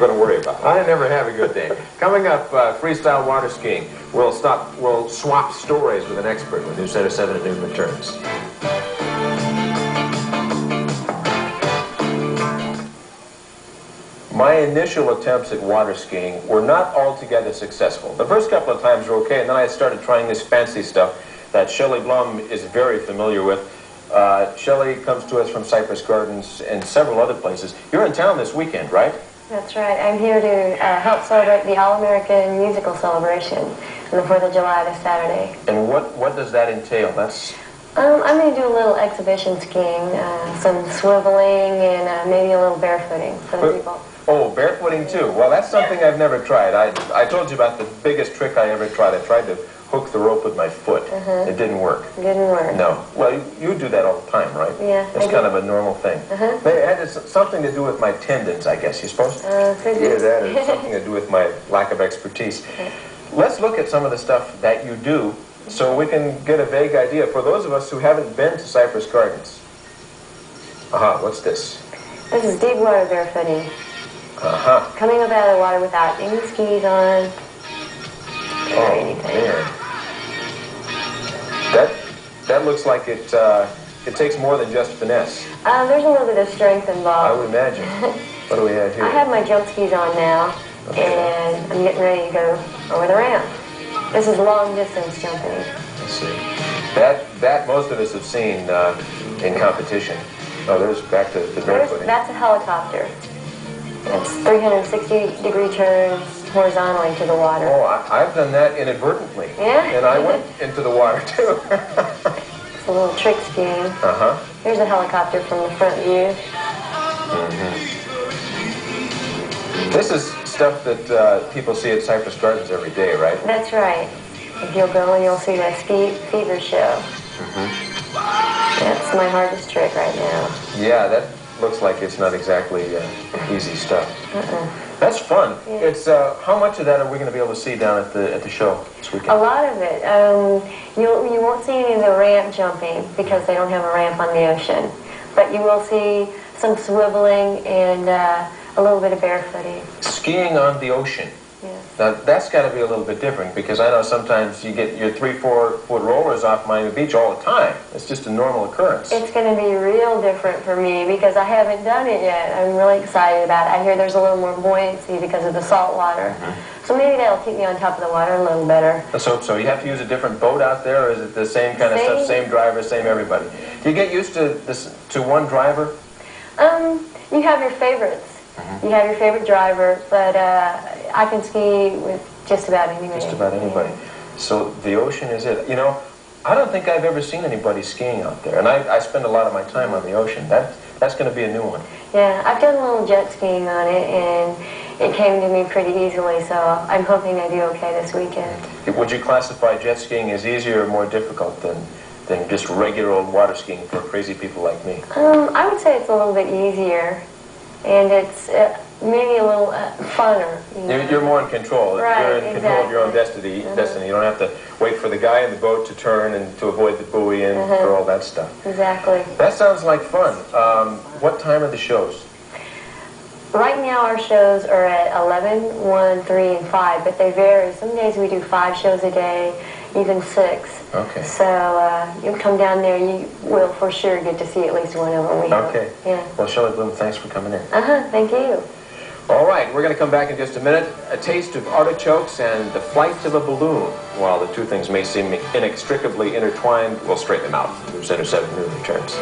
going to worry about. I never have a good day. Coming up, freestyle water skiing. We'll swap stories with an expert when News Center 7 at noon returns. My initial attempts at water skiing were not altogether successful. The first couple of times were okay, and then I started trying this fancy stuff that Shellie Blum is very familiar with. Shellie comes to us from Cypress Gardens and several other places. You're in town this weekend, right? That's right. I'm here to help celebrate the All-American Musical Celebration on the 4th of July this Saturday. And what does that entail? I'm going to do a little exhibition skiing, some swiveling, and maybe a little barefooting for the people. Oh, barefooting too. Well, that's something I've never tried. I told you about the biggest trick I ever tried. I tried to hook the rope with my foot. It didn't work. It didn't work. No. Well, you do that all the time, right? Yeah. It's kind of a normal thing. It had something to do with my tendons, I guess, you suppose? Yeah, that is something to do with my lack of expertise. Let's look at some of the stuff that you do so we can get a vague idea for those of us who haven't been to Cypress Gardens. What's this? This is deep water barefooting. Coming up out of the water without any skis on or anything. Man. That looks like it takes more than just finesse. There's a little bit of strength involved. I would imagine. What do we have here? I have my jump skis on now, and I'm getting ready to go over the ramp. This is long distance jumping. Let's see. That most of us have seen in competition. Oh, there's back to the barefooting. That's a helicopter. It's 360-degree turns horizontally to the water. Oh, I've done that inadvertently. Yeah? And I went into the water, too. It's a little trick skiing. Here's a helicopter from the front view. This is stuff that people see at Cypress Gardens every day, right? That's right. If you'll go and you'll see that fever show. That's my hardest trick right now. Yeah, that looks like it's not exactly easy stuff. That's fun. Yeah. It's how much of that are we going to be able to see down at the show this weekend? A lot of it. You won't see any of the ramp jumping because they don't have a ramp on the ocean. But you will see some swiveling and a little bit of barefooting. Skiing on the ocean. Yes. Now, that's got to be a little bit different because I know sometimes you get your 3-4 foot rollers off Miami Beach all the time. It's just a normal occurrence. It's going to be real different for me because I haven't done it yet. I'm really excited about it. I hear there's a little more buoyancy because of the salt water. So maybe that'll keep me on top of the water a little better. Let's hope so. You have to use a different boat out there, or is it the same kind of stuff, same driver, same everybody? Do you get used to one driver? You have your favorites. You have your favorite driver, but I can ski with just about anybody. Just about anybody. So the ocean is it. You know, I don't think I've ever seen anybody skiing out there, and I spend a lot of my time on the ocean. That's going to be a new one. Yeah, I've done a little jet skiing on it, and it came to me pretty easily, so I'm hoping I do okay this weekend. Would you classify jet skiing as easier or more difficult than just regular old water skiing for crazy people like me? I would say it's a little bit easier. And it's maybe a little funner. You know? You're more in control. Right, You're in control of your own destiny. You don't have to wait for the guy in the boat to turn and to avoid the buoy and for all that stuff. Exactly. That sounds like fun. What time are the shows? Right now our shows are at 11, 1, 3, and 5, but they vary. Some days we do 5 shows a day, even 6. Okay. So you come down there, you will for sure get to see at least one of them. Okay. Yeah. Well, Shellie Blum, thanks for coming in. Thank you. All right, we're going to come back in just a minute. A taste of artichokes and the flight of a balloon. While the two things may seem inextricably intertwined, we'll straighten them out. News Center 7 returns.